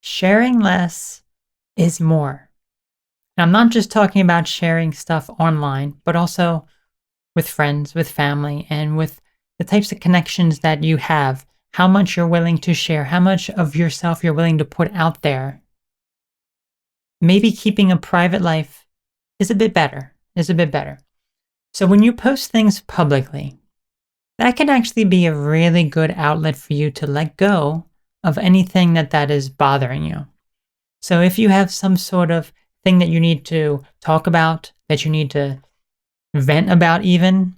sharing less is more. And I'm not just talking about sharing stuff online, but also with friends, with family, and with the types of connections that you have, how much you're willing to share, how much of yourself you're willing to put out there. Maybe keeping a private life is a bit better, So when you post things publicly, that can actually be a really good outlet for you to let go of anything that is bothering you. So if you have some sort of thing that you need to talk about, that you need to vent about even,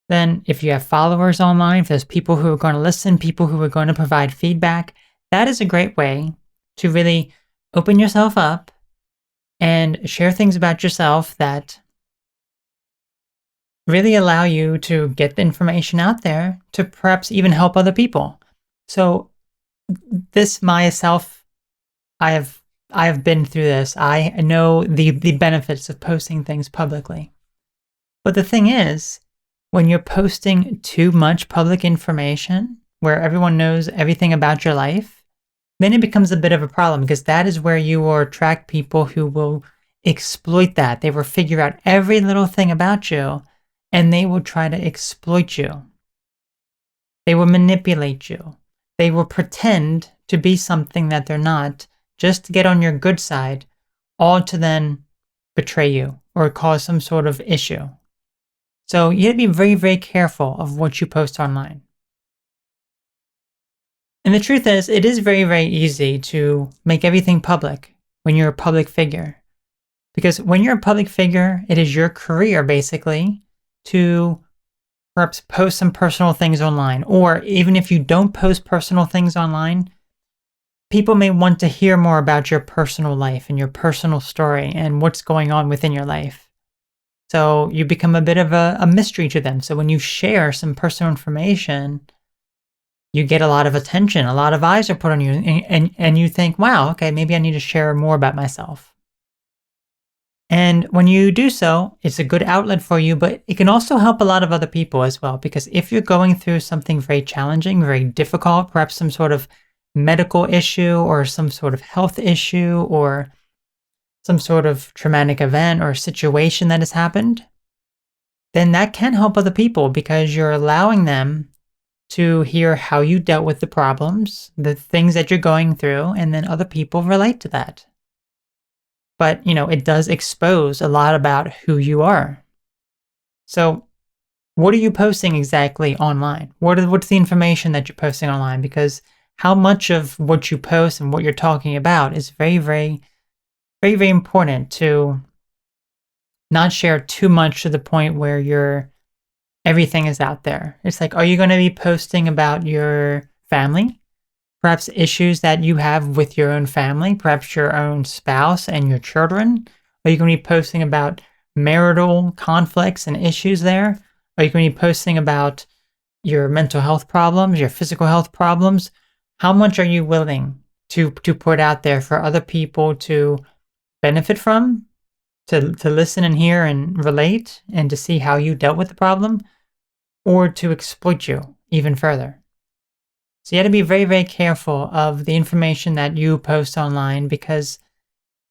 then if you have followers online, if there's people who are going to listen, people who are going to provide feedback, that is a great way to really open yourself up and share things about yourself that really allow you to get the information out there to perhaps even help other people. So this myself, I have been through this. I know the benefits of posting things publicly. But the thing is, when you're posting too much public information where everyone knows everything about your life, then it becomes a bit of a problem because that is where you will attract people who will exploit that. They will figure out every little thing about you and they will try to exploit you. They will manipulate you. They will pretend to be something that they're not just to get on your good side, all to then betray you or cause some sort of issue. So you have to be very, very careful of what you post online. And the truth is, it is very, very easy to make everything public when you're a public figure. Because when you're a public figure, it is your career, basically, to perhaps post some personal things online. Or even if you don't post personal things online, people may want to hear more about your personal life and your personal story and what's going on within your life. So you become a bit of a mystery to them. So when you share some personal information, you get a lot of attention, a lot of eyes are put on you, and you think, wow, okay, maybe I need to share more about myself. And when you do so, it's a good outlet for you, but it can also help a lot of other people as well. Because if you're going through something very challenging, very difficult, perhaps some sort of medical issue or some sort of health issue or some sort of traumatic event or situation that has happened, then that can help other people because you're allowing them to hear how you dealt with the problems, the things that you're going through, and then other people relate to that. But, it does expose a lot about who you are. So what are you posting exactly online? What's the information that you're posting online? Because how much of what you post and what you're talking about is very, very, very, very important to not share too much to the point where everything is out there. It's like, are you going to be posting about your family? Perhaps issues that you have with your own family, perhaps your own spouse and your children? Are you going to be posting about marital conflicts and issues there? Are you going to be posting about your mental health problems, your physical health problems? How much are you willing to put out there for other people to benefit from, to listen and hear and relate, and to see how you dealt with the problem, or to exploit you even further? So you have to be very, very careful of the information that you post online because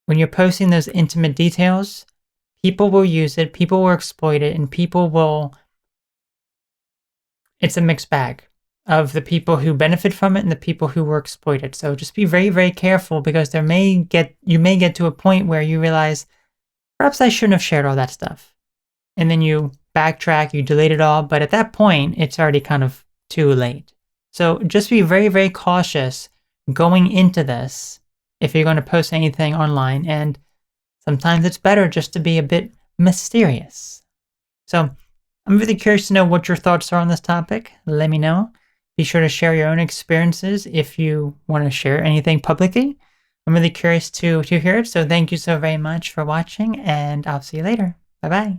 when you're posting those intimate details, people will use it, people will exploit it, and it's a mixed bag of the people who benefit from it and the people who were exploited. So just be very, very careful because you may get to a point where you realize, perhaps I shouldn't have shared all that stuff. And then you backtrack, you delete it all, but at that point, it's already kind of too late. So just be very, very cautious going into this if you're going to post anything online. And sometimes it's better just to be a bit mysterious. So I'm really curious to know what your thoughts are on this topic. Let me know. Be sure to share your own experiences if you want to share anything publicly. I'm really curious to hear it. So thank you so very much for watching, and I'll see you later. Bye-bye.